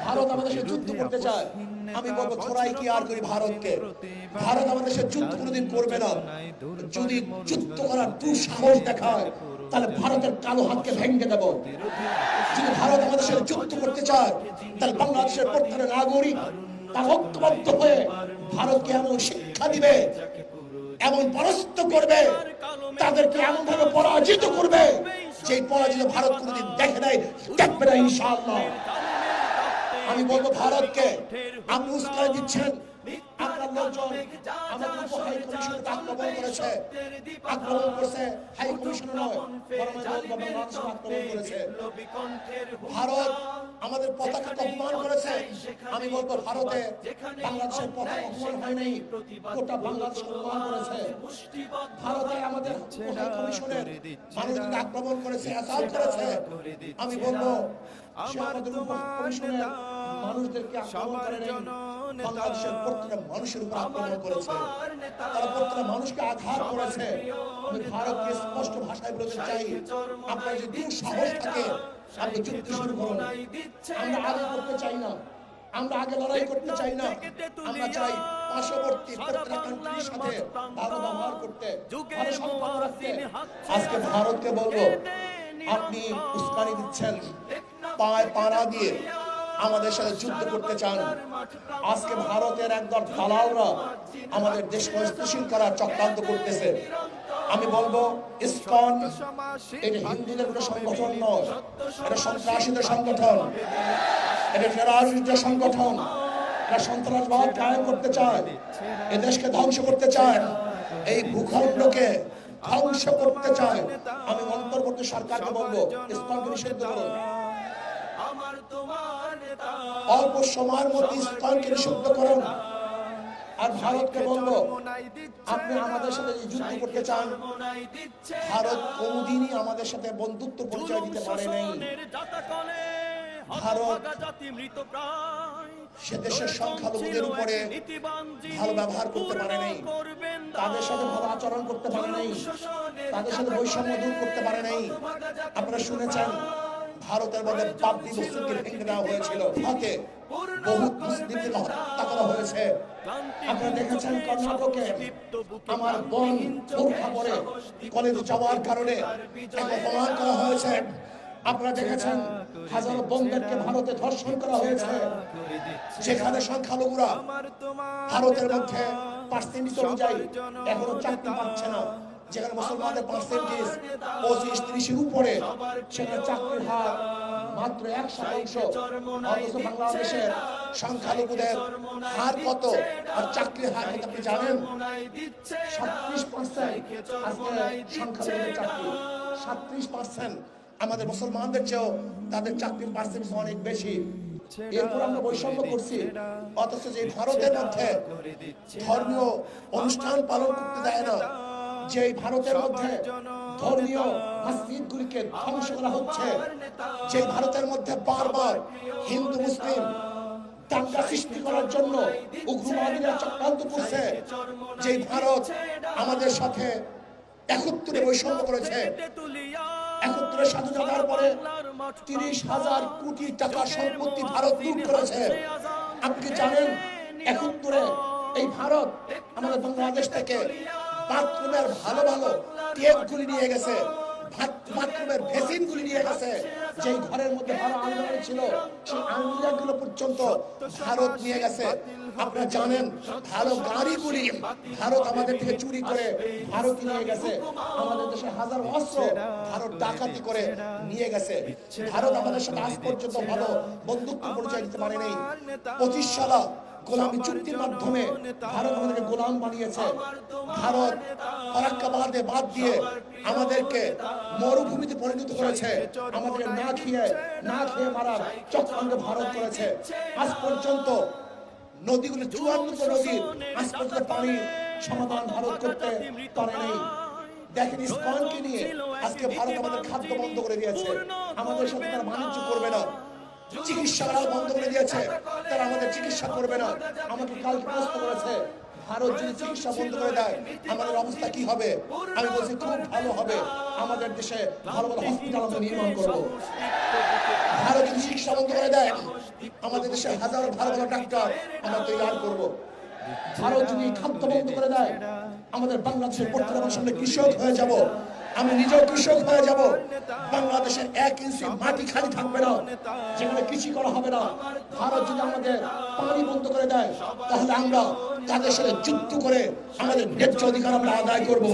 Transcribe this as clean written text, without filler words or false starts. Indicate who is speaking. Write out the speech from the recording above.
Speaker 1: ভারত আমাদের সাথে যুদ্ধ করতে চায়। আমি বলবো থোড়াই কি আর করি ভারতকে। ভারত আমাদের সাথে যুদ্ধ কোনোদিন করবে না। যদি যুদ্ধ করার দুঃসাহস দেখায় তাহলে ভারতের কালো হাতকে ভেঙে দেব। যদি ভারত আমাদের সাথে যুদ্ধ করতে চায় তাহলে বাংলাদেশের প্রত্যেকটা নাগরিক তার ঐক্যবদ্ধ হয়ে ভারতকে এমন শিক্ষা দিবে, এমন পরাস্ত করবে, তাদেরকে এমন ভাবে পরাজিত করবে যে পরাজিত ভারত কোনোদিন দেখে নাই, দেখবে না ইনশাআল্লাহ। আমি বলবো ভারতকে আপনি উস্কানি দিচ্ছেন। আপনার লোকজন আমাদের হাই কমিশনে আক্রমণ করেছে, আক্রমণ করেছে হাই কমিশনে নয়, বাংলাদেশে আক্রমণ করেছে। ভারত আমাদের পতাকাকে অপমান করেছে। আমি বলবো ভারতে বাংলাদেশের পতাকা অপমান হয় নাই, গোটা বাংলাদেশ অপমান করেছে। ভারতে আমাদের হাই কমিশনের মানুষকে আক্রমণ করেছে, অ্যাসাল্ট করেছে। আমি বলবো সে আমাদের কমিশনের মানুষদেরকে আক্রমণ করে নাই, বাংলাদেশের প্রত্যেকটা মানুষের উপর আক্রমণ করেছে। তারা প্রত্যেকটা মানুষকে আঘাত করেছে। আমি ভারতকে স্পষ্ট ভাষায় বলতে চাই, আপনার যদি দুঃসাহস থাকে আপনি যুদ্ধ শুরু করুন। আমরা আগে করতে চাই না, আমরা আগে লড়াই করতে চাই না। আমরা চাই পার্শ্ববর্তী প্রত্যেকটা কান্ট্রির সাথে ভালো ব্যবহার করতে, ভালো সম্পর্ক রাখতে। আজকে ভারতকে বলবো আপনি উস্কানি দিচ্ছেন, পায় পাড়া দিয়ে আমাদের সাথে যুদ্ধ করতে চান। আজকে ভারতের একদল দালালরা আমাদের দেশকে অস্থিতিশীল করার চক্রান্ত করতেছে। আমি বলবো ইসকন এটা হিন্দুদের কোনো সংগঠন নয়, এটা সন্ত্রাসীদের সংগঠন, এটা টেররিস্টদের সংগঠন। এটা সন্ত্রাসবাদ কায়েম করতে চায়, এ দেশকে ধ্বংস করতে চায়, এই ভূখণ্ডকে ধ্বংস করতে চায়। আমি অন্তর্বর্তী সরকারকে বলবো ইসকনকে নিষিদ্ধ করুন। অল্প সময়ের মধ্যে ইসকনকে নিষিদ্ধ করুন। আর ভারতকে বলবো আপনি আমাদের সাথে যুদ্ধ করতে চান, ভারত কোনদিনই আমাদের সাথে বন্ধুত্ব পরিচয় দিতে পারে নাই। ভারত সে দেশের সংখ্যালঘুদের উপরে ভালো ব্যবহার করতে পারে নাই, তাদের সাথে ভালো আচরণ করতে পারে নাই, তাদের সাথে বৈষম্য দূর করতে পারে নাই। আপনারা শুনেছেন ভারতের মধ্যে বাবরি মসজিদকে ভেঙে দেওয়া হয়েছিল, হাতে বহু মুসলিমদের হত্যা করা হয়েছে। আপনারা দেখেছেন কর্ণাটকে আমার বোন বোরখা পরে কলেজে যাওয়ার কারণে অপমান করা হয়েছে। আপনারা দেখেছেন হাজারো বোনদেরকে ভারতে ধর্ষণ করা হয়েছে। সেখানে সংখ্যালঘুরা ভারতের মধ্যে পার্সেন্টেজ অনুযায়ী এখনো চাকরি পাচ্ছে না। যেখানে মুসলমানদের পার্সেন্টেজ 25-30-এর উপরে, সেখানে চাকরির হার মাত্র 1%। অথচ বাংলাদেশের সংখ্যালঘুদের হার কত আর চাকরির হার কত আপনি জানেন? 37% আজকে সংখ্যালঘুদের চাকরি, 37%। আমাদের মুসলমানদের চেয়েও তাদের চাকরির পার্সেন্টেজ অনেক বেশি। এরপর আমরা বৈষম্য করছি, অথচ যে ভারতের মধ্যে ধর্মীয় অনুষ্ঠান পালন করতে দেয় না, যে ভারতের মধ্যে ধর্মীয় মসজিদগুলিকে ধ্বংস করা হচ্ছে, যে ভারতের মধ্যে বারবার হিন্দু মুসলিম দাঙ্গা সৃষ্টি করার জন্য উগ্রবাদীরা চক্রান্ত করছে, যে ভারত আমাদের সাথে 71-এ বৈষম্য করেছে, 71-এর স্বাধীনতার পরে 30,000 কোটি টাকা সম্পত্তি ভারত লুট করেছে। আপনি জানেন 71-এ এই ভারত আমাদের বাংলাদেশ থেকে বাথরুমের ভালো ভালো টেপগুলি নিয়ে গেছে, বাথরুমের ভেসিনগুলি নিয়ে গেছে। যেই ঘরের মধ্যে ভালো আলমারি ছিল সেই আলমারিগুলো পর্যন্ত ভারত নিয়ে গেছে। আপনারা জানেন ভালো গাড়িগুলি ভারত আমাদের থেকে চুরি করে ভারত নিয়ে গেছে। আমাদের দেশে হাজার অস্ত্র ভারত ডাকাতি করে নিয়ে গেছে। ভারত আমাদের সাথে আজ পর্যন্ত ভালো বন্ধুত্ব পরিচয় দিতে পারে নাই। 25 সালা গোলামী চুক্তির মাধ্যমে ভারত আমাদেরকে গোলাম বানিয়েছে। ভারত ফারাক্কা বাদ দিয়ে আমাদেরকে মরুভূমিতে পরিণত করেছে। আমাদেরকে না খেয়ে মারার চক্রান্ত ভারত করেছে। আজ পর্যন্ত নদীগুলো 54 নদীর আজ পর্যন্ত পানির সমাধান ভারত করতে পারে নাই। দেখেন ইসকনকে নিয়ে আজকে ভারত আমাদের খাদ্য বন্ধ করে দিয়েছে, আমাদের সাথে তারা বাণিজ্য করবে না। চিকিৎসাও বন্ধ করে দিয়েছে, তারা আমাদের চিকিৎসা করবে না। আমাকে কালকে প্রশ্ন করেছে ভারত যদি চিকিৎসা বন্ধ করে দেয় আমাদের অবস্থা কি হবে? আমি বলছি খুব ভালো হবে, আমাদের দেশে ভালো ভালো হসপিটাল আমরা নির্মাণ করবো। ভারত যদি চিকিৎসা বন্ধ করে দেয় আমাদের দেশে হাজারো ভালো ভালো ডাক্তার আমরা তৈরি করব। ভারত যদি খাদ্য বন্ধ করে দেয়, আমাদের বাংলাদেশের প্রত্যেকটা মানুষ আমরা কৃষক হয়ে যাব। আমি নিজেও কৃষক হয়ে যাব। বাংলাদেশের 1 ইঞ্চি মাটি খালি থাকবে না যেখানে কৃষি করা হবে না। ভারত যদি আমাদের পানি বন্ধ করে দেয়, তাহলে আমরা তাদের সাথে যুদ্ধ করে আমাদের ন্যায্য অধিকার আমরা আদায় করব।